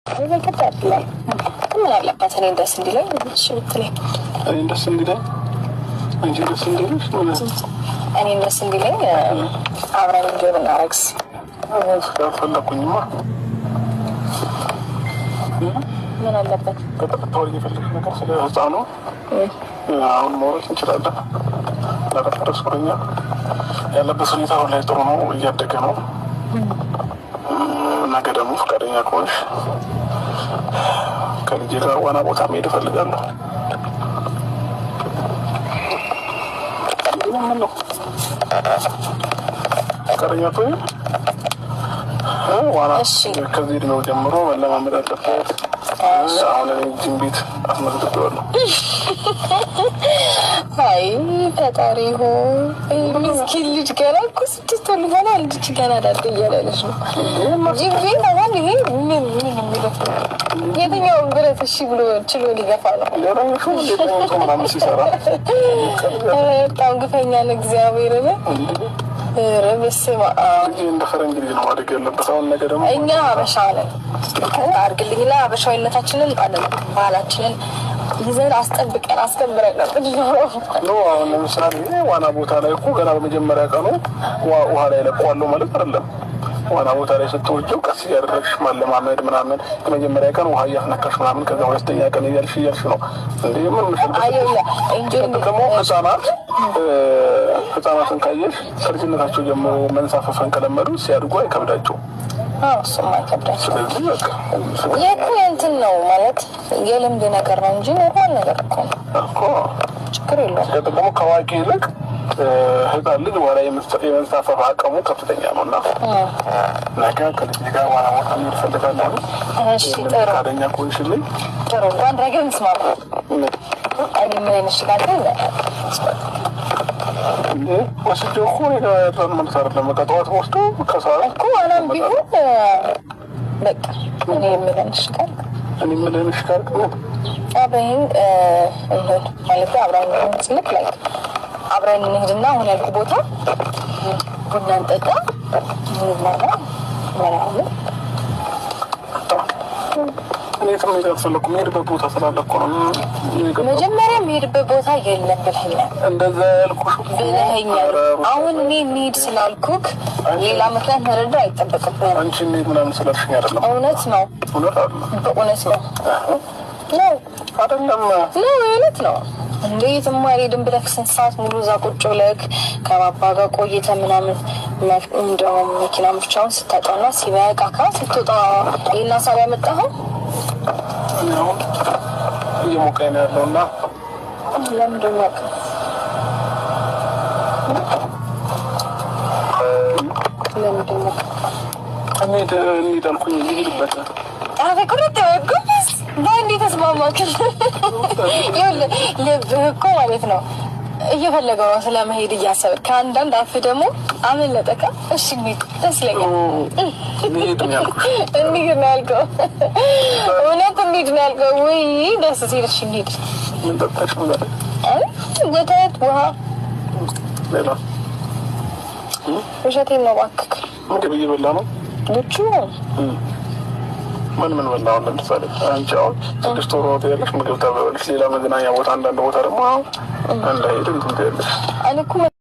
ምን አለበት እኔ ደስ እንዲለኝ እሺ ብትለኝ እኔ ደስ እንዲለኝ አንቺ ደስ እንዲልሽ እኔ ደስ እንዲለኝ አብረን እንጆይ ብናረግስ ፈለኩኝማ ምን አለበት ከተፈጠረ የፈለግሽ ነገር ስለ ህፃኑ አሁን ማውራት እንችላለን። ለረፈረስ ኩረኛ ያለበት ሁኔታ አሁን ላይ ጥሩ ነው፣ እያደገ ነው። ነገ ደግሞ ፈቃደኛ ከሆንሽ ከልጄ ጋር ዋና ቦታ መሄድ እፈልጋለሁ። ምን ነው ፈቃደኛ ከሆንሽ ዋና ከዚህ እድሜው ጀምሮ መለማመድ አለበት። አሁን ጂም ቤት አስመዝግቤዋለሁ። አይ ፈጣሪ ሆይ ምስኪን ልጅ ገና እኮ 6 ወር ሊሆናል። ልጅ ገና ዳዴ እያለች ነው ጂም ቤት። አሁን ይሄ ምን የሚለው የትኛውን ብረት እሺ ብሎ ችሎ ሊገፋ ነው? ምናምን ሲሰራ በጣም ግፈኛ ነው። እግዚአብሔር ነው ረበስማ እንደ ፈረንጅ ልጅ ነው ማደግ ያለበት። አሁን ነገ ደግሞ እኛ ሀበሻ ነን አድርግልኝና ሀበሻዊነታችንን ባህላችንን ይዘን አስጠብቀን አስከብረን ነው። አሁን ለምሳሌ ዋና ቦታ ላይ እኮ ገና በመጀመሪያ ቀኑ ውሃ ላይ ለቀዋለሁ ማለት አይደለም። ዋና ቦታ ላይ ስትወጪው ቀስ እያደረግሽ ማለማመድ ምናምን፣ የመጀመሪያ ቀን ውሃ እያስነካሽ ምናምን፣ ከዛ ሁለተኛ ቀን እያልሽ ነው እንዴ ምን ደግሞ ህጻናትን ካየሽ ከልጅነታቸው ጀምሮ መንሳፈፍን ከለመዱ ሲያድጉ አይከብዳቸው። እሱማ አይከብዳቸው። ስለዚህ የእኮ እንትን ነው ማለት የልምድ ነገር ነው እንጂ ኖርማል ነገር እኮ ነው እኮ ችግር የለውም። ደግሞ ከአዋቂ ይልቅ ህፃን ልጅ ዋና የመንሳፈፍ አቅሙ ከፍተኛ ነው እና ነገ ከልጅ ጋር ዋና ቦታ መሄድ እፈልጋለሁ። ፈቃደኛ ከሆንሽልኝ ጥሩ እንኳን ነገ እንስማማ። እኔ ምን ይመስላል ወስጄው እኮ ያለን ማለት አይደለም። በቃ ጠዋት ወስዶ ከሰዓት እኮ ዋናም ቢሆን በቃ እኔ የምልሽ ካልክ አብረን እንሂድ ማለት አብረን ስልክ ላይ አብረን እንሂድና አሁን ያልኩ ቦታ ቡና እንጠጣ ምናምን እኔ ትምህርት ያልፈለኩም የሄድበት ቦታ ስላለ እኮ ነው። መጀመሪያ የሄድበት ቦታ የለም ብለኸኛል። እንደዛ ያልኩሽ ብለኸኛል። አሁን እኔ እንሂድ ስላልኩክ ሌላ ምክንያት መረዳ አይጠበቅብህም። አንቺ እንሂድ ምናምን ስላልሽኝ አይደለም። እውነት ነው። እውነት አለ። በእውነት ነው ነው አይደለም ነው እውነት ነው። እንደ የትም አልሄድም ብለህ ስንት ሰዓት ሙሉ እዛ ቁጭ ብለህ ከአባ ጋር ቆይተህ ምናምን እንደውም መኪና ምርጫውን ስታጣና ሲበቃ ስትወጣ ይሄን ሀሳብ ያመጣኸው አሁን እየሞቀኝ ነው ያለው እና ለምንድን ነው እንሂድ አልኩኝ። ልሂድበት ቁርጥ ጉብስ በአንዴ ተስማማክል። ልብህ እኮ ማለት ነው እየፈለገው ነው ስለመሄድ እያሰብን ከአንዳንድ አፍ ደግሞ አመለጠቀ። እሺ እንሂድ ደስ ይለኛል። እንሂድ ነው ያልከው። እውነት እንሂድ ነው ያልከው ወይ? ደስ ሲል እሺ እንሂድ። ምን ጠጣሽ? ወተት፣ ውሃ፣ ሌላ ውሸቴን ነው እባክህ። ምግብ እየበላ ነው ልጁ ምን በላውን? ለምሳሌ አንቺ አሁን 6 ወር ወጥ ያለሽ ምግብ ታበላለሽ። ሌላ መዝናኛ ቦታ አንዳንድ ቦታ ደግሞ እንዳይሄድ እንትን ትያለሽ።